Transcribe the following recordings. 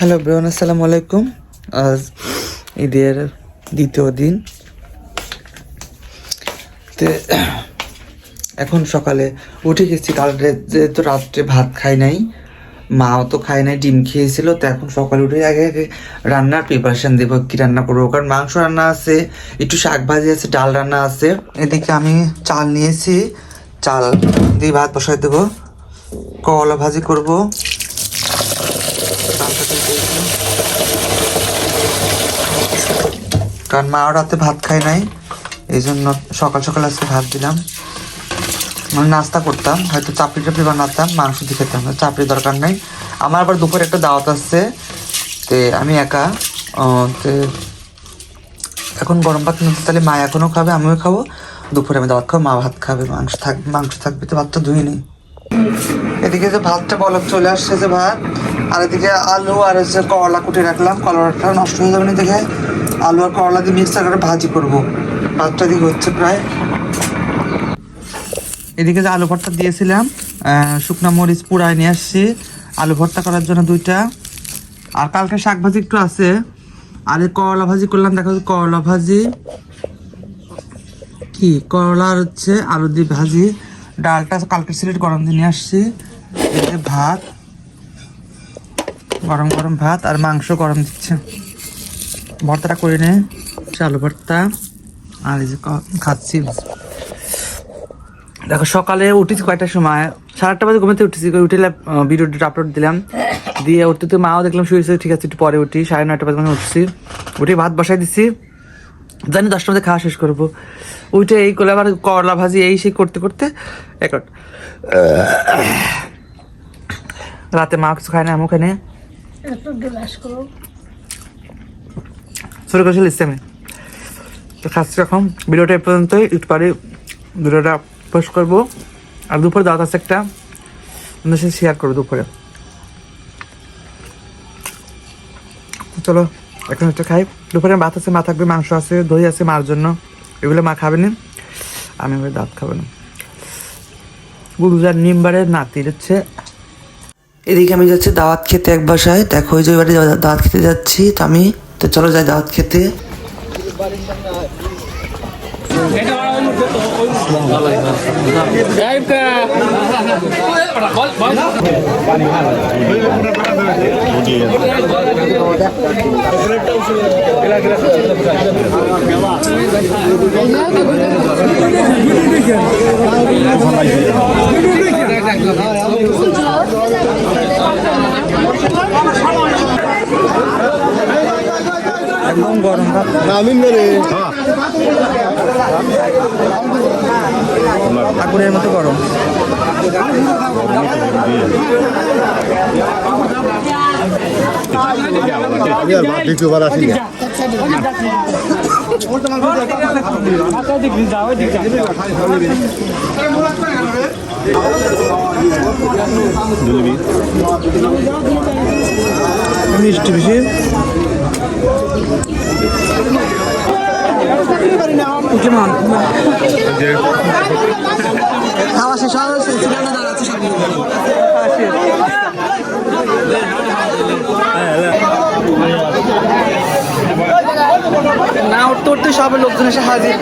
Hello brown, আসসালামু আলাইকুম। আজ ঈদের দ্বিতীয় দিন। তো এখন সকালে উঠে গেছি, কালকে যেহেতু রাত্রে ভাত খাই নাই, মাও তো খায় নাই, ডিম খেয়েছিল। তো এখন সকালে উঠে আগে আগে রান্নার প্রিপারেশন দেবো, কি রান্না করবো। কারণ মাংস রান্না আছে, একটু শাক ভাজি আছে, ডাল রান্না আছে। এদিকে আমি চাল নিয়েছি, চাল দিয়ে ভাত বসাই দেবো। করলা ভাজি করবো। কারণ মাও রাতে ভাত খায় নাই, এই জন্য সকাল সকাল আজকে ভাত দিলাম। মানে নাস্তা করতাম, হয়তো চাপড়ি টাপড়ি বানাতাম, মাংস দিয়ে খেতাম, চাপড়ি দরকার নেই আমার। আবার দুপুরে একটা দাওয়াত আসছে, তে আমি একা। তো এখন গরম ভাত নিতে, তাহলে মা এখনও খাবে, আমিও খাবো। দুপুরে আমি দাওয়াত খাবো, মা ভাত খাবে, মাংস থাকবে, তো ভাতটা ধুয়ে নিই। এদিকে যে ভাতটা বলক চলে আসছে যে ভাত, আর এদিকে আলু আর হচ্ছে করলা কুটে রাখলাম। করলাটা নষ্ট হয়ে যাবে না দেখে আলু আর করলা দিয়ে মিক্সার করে ভাজি করবো। ভাতটা দিকে হচ্ছে প্রায়। এদিকে যে আলু ভর্তা দিয়েছিলাম, শুকনো মরিচ পুড়ায় নিয়ে আসছি আলু ভর্তা করার জন্য 2টা। আর কালকে শাক ভাজি একটু আছে, আর এই করলা ভাজি করলাম। দেখো করলা ভাজি, কি করলা আর হচ্ছে আলু দিয়ে ভাজি। ডালটা কালকে সিলেট গরম দিয়ে নিয়ে আসছি। এদিকে ভাত, গরম গরম ভাত, আর মাংস গরম দিচ্ছে। ভর্তাটা করে নে, আলু ভর্তা। আর এই যে খাচ্ছি। দেখো সকালে উঠেছি কয়টার সময়, 8:30 বাজে ঘুমাতে উঠেছি। উঠে ভিডিওটা আপলোড দিলাম, দিয়ে উঠতে মাও দেখলাম শুয়েছে। ঠিক আছে, একটু পরে উঠি, 9:30 বাজে মানে উঠছি। উঠে ভাত বসাই দিচ্ছি, জানি 10টা বাজে খাওয়া শেষ করবো। উঠে এই করলে আবার করলা ভাজি এই সেই করতে করতে এখন রাতে মা কিছু খায় না, আমি ওখানে শুরু করেছিল ইসলামে। তো খাচ্ছি এখন। ভিডিওটা এ পর্যন্তই, একটু পরে ভিডিওটা পোস্ট করবো। আর দুপুরে দাওয়াত আছে একটা, আপনাদের সাথে শেয়ার করবো দুপুরে। চলো এখন একটা খাই। দুপুরে ভাত আছে, মা থাকবে, মাংস আছে, দই আছে মার জন্য। এগুলো মা খাবে না, আমি এবার দাঁত খাবো না। গুলজার নিমবারের নাতির হচ্ছে। এদিকে আমি যাচ্ছি দাওয়াত খেতে এক বাসায়। দেখো ওই যে এবারে দাওয়াত খেতে যাচ্ছি। তো আমি তো চলো যাই দাওয়াত খেতে। একদম গরম ভাত, আগুনের মতো গরম। মিষ্টি বেশি খাওয়া শেষ না, উঠতে উঠতে সব লোকজন এসে হাজির।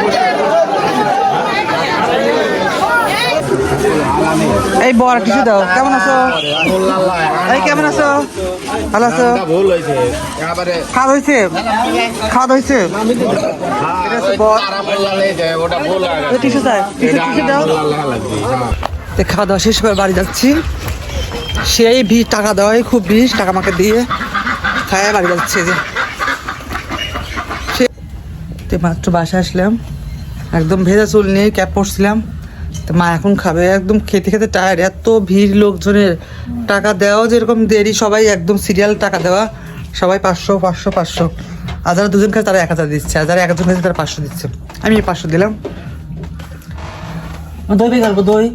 এই বড় কিছু দাও। কেমন আছো? এই কেমন আছো? ভালো আছো? খাওয়া হয়েছে? খাওয়া হয়েছে? খাওয়া দাওয়া শেষ করে বাড়ি যাচ্ছি। সেই ভিড়, টাকা দেওয়াই খুব ভিড়, টাকা আমাকে দিয়ে খায় বাড়ি যাচ্ছে। যে মাত্র বাসায় আসলাম, একদম ভেজা চুল নিয়ে ক্যাপ পরছিলাম। তো মা এখন খাবে, একদম খেতে খেতে টায়ার্ড। এত ভিড় লোকজনের, টাকা দেওয়াও যেরকম দেরি, সবাই একদম সিরিয়াল টাকা দেওয়া, সবাই 500 500 500। আর যারা 2জন খায় তারা 1000 দিচ্ছে, আর যারা 1জন খাচ্ছে তারা 500 দিচ্ছে। আমি 500 দিলাম। দই বি খাবো, দই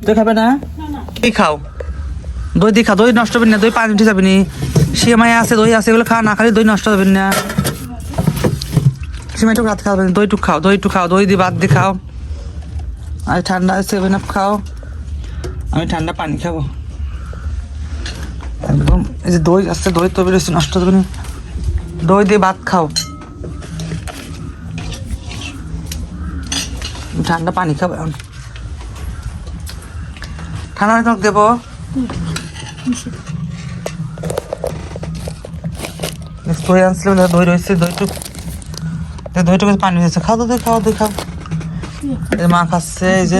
দই খাবে না? এই খাও, দই দিয়ে খা, দই নষ্ট হবে না, দই পানি উঠে যাবে না। সিমাই আছে, দই আছে, এগুলো খা, না খালি দই নষ্ট হবে না। সিমাইটুক রাত খাবে না, দইটুক খাও, দইটুক খাও, দই দিয়ে ভাত দিয়ে খাও। আর ঠান্ডা 7 আপ খাও, আমি ঠান্ডা পানি খাবো। একদম। এই যে দই আসছে, দই তো বেরোচ্ছে, নষ্ট হবে না। দই দিয়ে ভাত খাও, ঠান্ডা পানি খাবো এখন। ঠান্ডা পানি তোমাকে দেবো। দই আনছিলাম, দই রয়েছে, দইটুকু পানি হয়েছে। খাও তো, দই খাও, দই খাও। এই যে মা খাচ্ছে। এই যে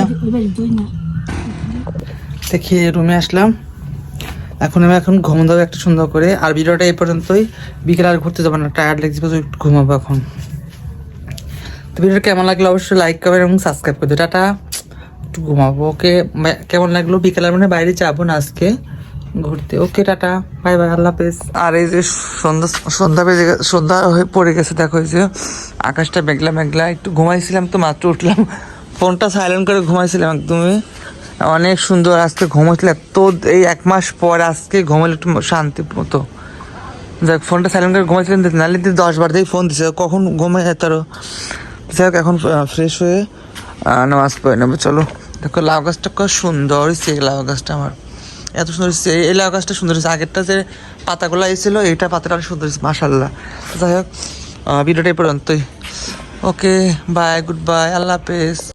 দেখি রুমে আসলাম, এখন ঘুম দেবো একটা সুন্দর করে। আর ভিডিওটা এই পর্যন্তই, বিকেলে আর ঘুরতে যাবো না, টায়ার্ড লাগছে, একটু ঘুমাবো এখন। তো ভিডিওটা কেমন লাগলো অবশ্যই লাইক করবেন এবং সাবস্ক্রাইব করে দিও। টাটা, একটু ঘুমাবো। ওকে, কেমন লাগলো? বিকেলের মানে বাইরে যাবো না আজকে ঘুরতে। ওকে, টাটা, বাই বাই, আল্লাহ হাফেজ। আর এই যে সন্ধ্যা হয়ে পড়ে গেছে, দেখো এই যে আকাশটা মেঘলা মেঘলা। একটু ঘুমাইছিলাম তো, মাত্র উঠলাম, ফোনটা সাইলেন্ট করে ঘুমাইছিলাম একদমই। অনেক সুন্দর আজকে ঘুমাইছিল, তো এই 1 মাস পর আজকে ঘুমাইলে একটু শান্তি মতো। যাক, ফোনটা সাইলেন্ট করে ঘুমাইছিলেন, নাহলে 10 বার দিয়ে ফোন দিছে, কখন ঘুমাই তারও। যাক, এখন ফ্রেশ হয়ে নামাজ পড়ে নেবো। চলো, দেখো লাউ গাছটা কত সুন্দর হয়েছে। লাউ গাছটা আমার এত সুন্দর হয়েছে, এই লাউ গাছটা সুন্দর হয়েছে। আগেরটা যে পাতাগুলো এসেছিল, এইটা পাতাটা অনেক সুন্দর হয়েছে, মাশাল্লাহ। যাই হোক, ভিডিওটা এই পর্যন্তই। ওকে, বাই, গুড বাই, আল্লাহ হাফেজ।